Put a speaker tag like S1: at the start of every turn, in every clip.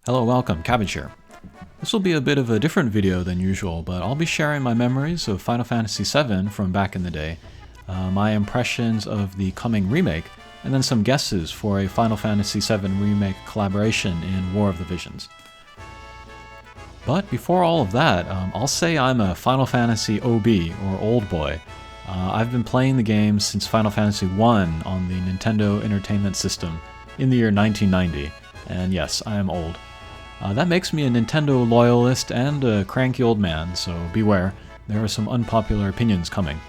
S1: Hello, welcome, Cabbage here. This will be a bit of a different video than usual, but I'll be sharing my memories of Final Fantasy VII from back in the day, my impressions of the coming remake, and then some guesses for a Final Fantasy VII Remake collaboration in War of the Visions. But before all of that, I'll say I'm a Final Fantasy OB, or old boy. I've been playing the game since Final Fantasy I on the Nintendo Entertainment System in the year 1990, and yes, I am old. That makes me a Nintendo loyalist and a cranky old man, so beware, there are some unpopular opinions coming.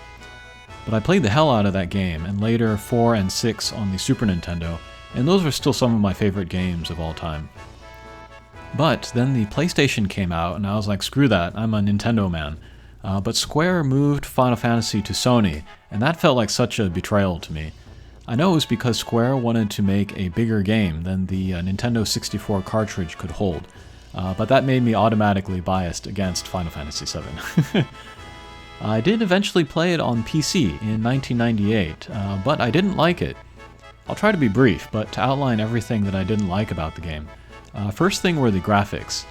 S1: But I played the hell out of that game, and later 4 and 6 on the Super Nintendo, and those are still some of my favorite games of all time. But then the PlayStation came out, and I was like, screw that, I'm a Nintendo man. But Square moved Final Fantasy to Sony, and that felt like such a betrayal to me. I know it was because Square wanted to make a bigger game than the Nintendo 64 cartridge could hold, but that made me automatically biased against Final Fantasy VII. I did eventually play it on PC in 1998, but I didn't like it. I'll try to be brief, but to outline everything that I didn't like about the game. First thing were the graphics.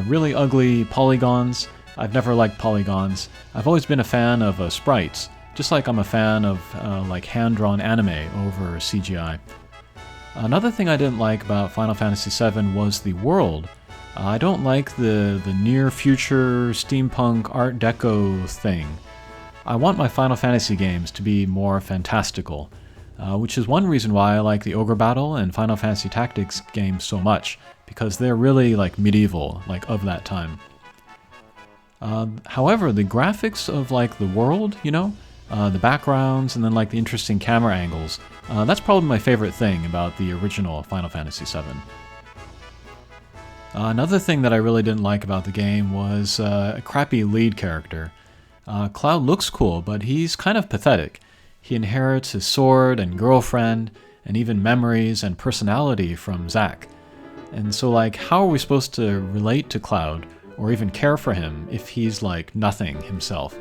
S1: Really ugly polygons. I've never liked polygons. I've always been a fan of sprites. Just like I'm a fan of like hand-drawn anime over CGI. Another thing I didn't like about Final Fantasy VII was the world. I don't like the near-future steampunk Art Deco thing. I want my Final Fantasy games to be more fantastical, which is one reason why I like the Ogre Battle and Final Fantasy Tactics games so much, because they're really like medieval, like of that time. However, the graphics of like the world, you know, the backgrounds, and then like the interesting camera angles. That's probably my favorite thing about the original Final Fantasy VII. Another thing that I really didn't like about the game was a crappy lead character. Cloud looks cool, but he's kind of pathetic. He inherits his sword and girlfriend, and even memories and personality from Zack. And so like, how are we supposed to relate to Cloud, or even care for him, if he's like nothing himself?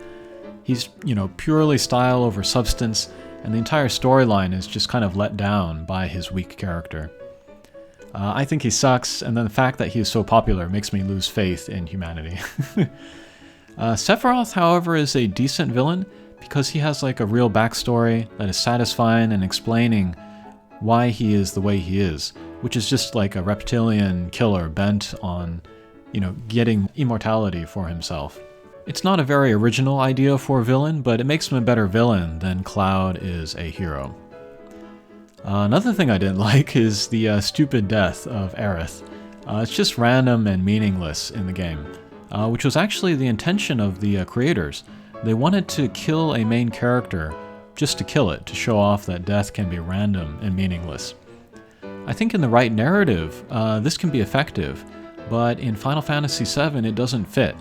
S1: He's, you know, purely style over substance, and the entire storyline is just kind of let down by his weak character. I think he sucks, and then the fact that he is so popular makes me lose faith in humanity. Sephiroth, however, is a decent villain, because he has like a real backstory that is satisfying and explaining why he is the way he is, which is just like a reptilian killer bent on, you know, getting immortality for himself. It's not a very original idea for a villain, but it makes him a better villain than Cloud is a hero. Another thing I didn't like is the stupid death of Aerith. It's just random and meaningless in the game, which was actually the intention of the creators. They wanted to kill a main character just to kill it, to show off that death can be random and meaningless. I think in the right narrative, this can be effective, but in Final Fantasy VII it doesn't fit.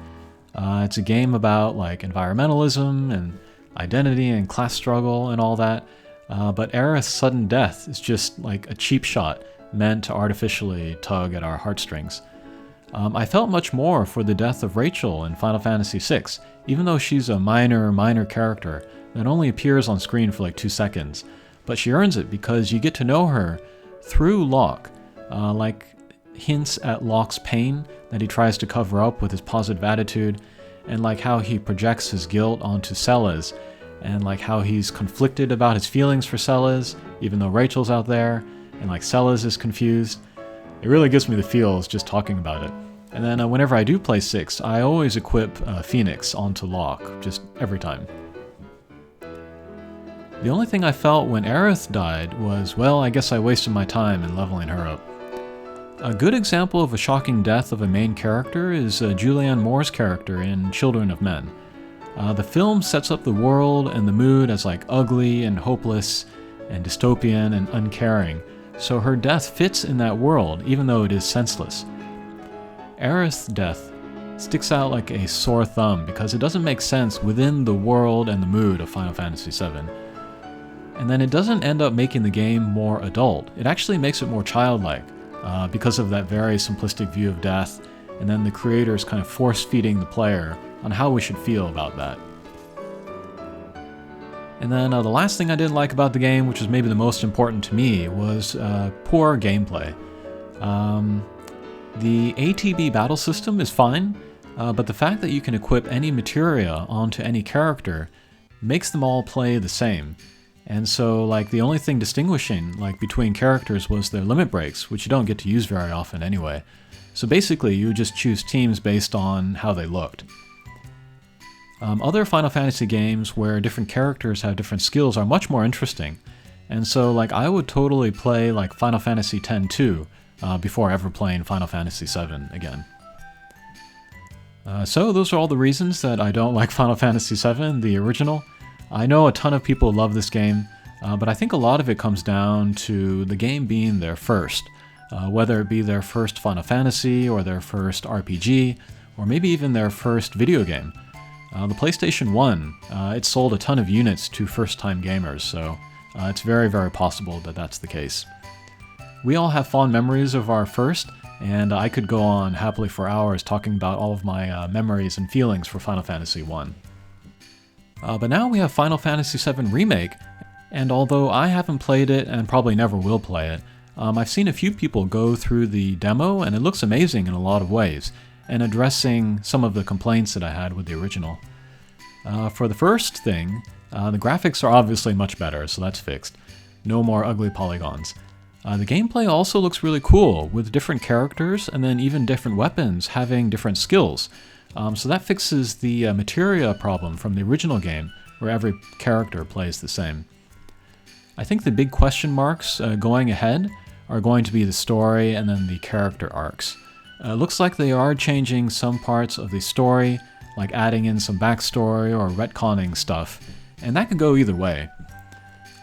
S1: It's a game about like environmentalism and identity and class struggle and all that, but Aerith's sudden death is just like a cheap shot meant to artificially tug at our heartstrings. I felt much more for the death of Rachel in Final Fantasy VI, even though she's a minor character that only appears on screen for like 2 seconds, but she earns it because you get to know her through Locke, like hints at Locke's pain that he tries to cover up with his positive attitude, and like how he projects his guilt onto Celes, and like how he's conflicted about his feelings for Celes, even though Rachel's out there, and like Celes is confused. It really gives me the feels just talking about it. And then whenever I do play 6, I always equip Phoenix onto Locke, just every time. The only thing I felt when Aerith died was, well, I guess I wasted my time in leveling her up. A good example of a shocking death of a main character is Julianne Moore's character in Children of Men. The film sets up the world and the mood as like ugly and hopeless and dystopian and uncaring, so her death fits in that world even though it is senseless. Aerith's death sticks out like a sore thumb because it doesn't make sense within the world and the mood of Final Fantasy VII. And then it doesn't end up making the game more adult, it actually makes it more childlike. Because of that very simplistic view of death, and then the creators kind of force-feeding the player on how we should feel about that. And then the last thing I didn't like about the game, which was maybe the most important to me, was poor gameplay. The ATB battle system is fine, but the fact that you can equip any materia onto any character makes them all play the same. And so, like, the only thing distinguishing, like, between characters was their limit breaks, which you don't get to use very often anyway. So basically, you just choose teams based on how they looked. Other Final Fantasy games where different characters have different skills are much more interesting. And so, like, I would totally play, like, Final Fantasy X-2 before ever playing Final Fantasy VII again. So those are all the reasons that I don't like Final Fantasy VII, the original. I know a ton of people love this game, but I think a lot of it comes down to the game being their first. Whether it be their first Final Fantasy, or their first RPG, or maybe even their first video game. The PlayStation 1, it sold a ton of units to first-time gamers, so it's very, very possible that that's the case. We all have fond memories of our first, and I could go on happily for hours talking about all of my memories and feelings for Final Fantasy 1. But now we have Final Fantasy VII Remake, and although I haven't played it and probably never will play it, I've seen a few people go through the demo and it looks amazing in a lot of ways, and addressing some of the complaints that I had with the original. For the first thing, the graphics are obviously much better, so that's fixed. No more ugly polygons. The gameplay also looks really cool, with different characters and then even different weapons having different skills. So that fixes the materia problem from the original game, where every character plays the same. I think the big question marks going ahead are going to be the story and then the character arcs. It looks like they are changing some parts of the story, like adding in some backstory or retconning stuff, and that could go either way.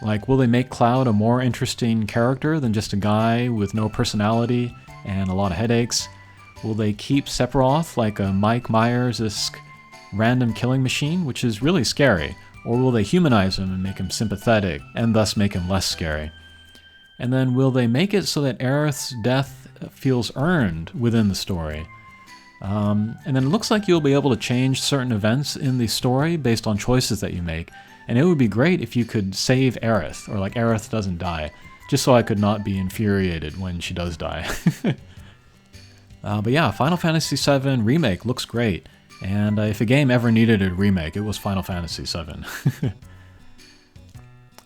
S1: Like, will they make Cloud a more interesting character than just a guy with no personality and a lot of headaches? Will they keep Sephiroth like a Mike Myers-esque random killing machine, which is really scary? Or will they humanize him and make him sympathetic, and thus make him less scary? And then will they make it so that Aerith's death feels earned within the story? And then it looks like you'll be able to change certain events in the story based on choices that you make. And it would be great if you could save Aerith, or like Aerith doesn't die, just so I could not be infuriated when she does die. But yeah, Final Fantasy VII Remake looks great, and if a game ever needed a remake, it was Final Fantasy VII.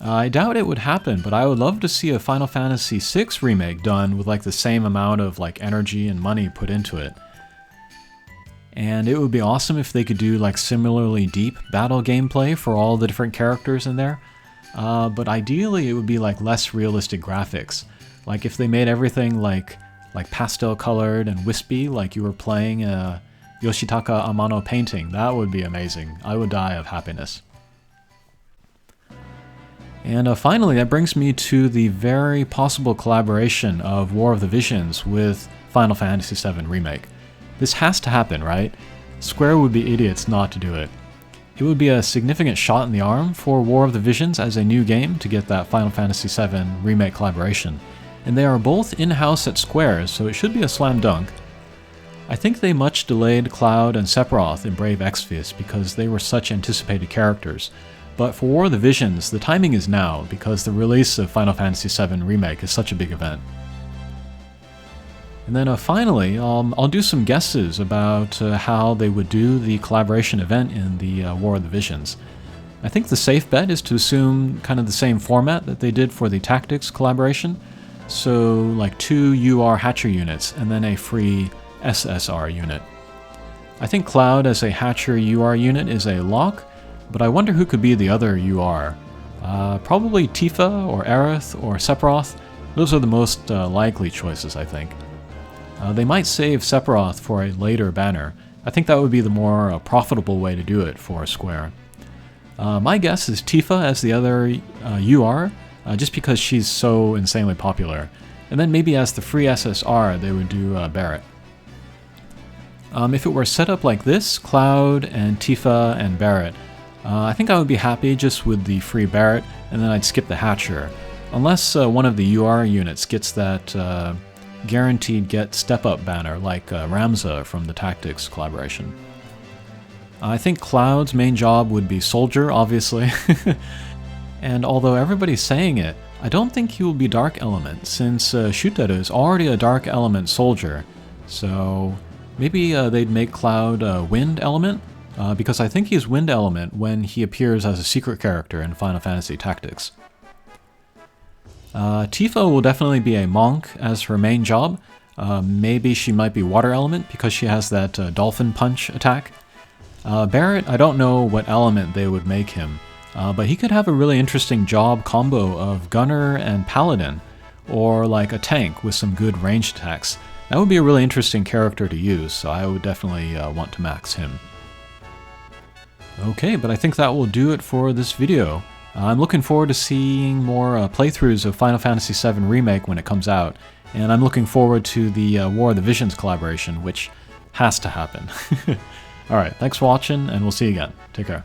S1: I doubt it would happen, but I would love to see a Final Fantasy VI remake done with like the same amount of like energy and money put into it. And it would be awesome if they could do like similarly deep battle gameplay for all the different characters in there. But ideally it would be like less realistic graphics. Like if they made everything like pastel colored and wispy, like you were playing a Yoshitaka Amano painting, that would be amazing. I would die of happiness. And finally, that brings me to the very possible collaboration of War of the Visions with Final Fantasy VII Remake. This has to happen, right? Square would be idiots not to do it. It would be a significant shot in the arm for War of the Visions as a new game to get that Final Fantasy VII Remake collaboration. And they are both in-house at Square, so it should be a slam dunk. I think they much delayed Cloud and Sephiroth in Brave Exvius because they were such anticipated characters. But for War of the Visions, the timing is now because the release of Final Fantasy VII Remake is such a big event. And then finally, I'll do some guesses about how they would do the collaboration event in the War of the Visions. I think the safe bet is to assume kind of the same format that they did for the Tactics collaboration. So like 2 UR Hatcher units and then a free SSR unit. I think Cloud as a Hatcher UR unit is a lock, but I wonder who could be the other UR. Probably Tifa or Aerith or Sephiroth. Those are the most likely choices, I think. They might save Sephiroth for a later banner. I think that would be the more profitable way to do it for Square. My guess is Tifa as the other UR, just because she's so insanely popular. And then maybe as the free SSR, they would do Barrett. If it were set up like this, Cloud and Tifa and Barrett, I think I would be happy just with the free Barrett, and then I'd skip the Hatcher. Unless one of the UR units gets that guaranteed get step-up banner like Ramza from the Tactics collaboration. I think Cloud's main job would be Soldier, obviously. And although everybody's saying it, I don't think he will be Dark Element, since Shutaro is already a Dark Element soldier. So maybe they'd make Cloud Wind Element, because I think he's Wind Element when he appears as a secret character in Final Fantasy Tactics. Tifa will definitely be a monk as her main job. Maybe she might be Water Element because she has that Dolphin Punch attack. Barret, I don't know what element they would make him, but he could have a really interesting job combo of Gunner and Paladin, or like a tank with some good ranged attacks. That would be a really interesting character to use, so I would definitely want to max him. Okay, but I think that will do it for this video. I'm looking forward to seeing more playthroughs of Final Fantasy VII Remake when it comes out, and I'm looking forward to the War of the Visions collaboration, which has to happen. Alright, thanks for watching, and we'll see you again. Take care.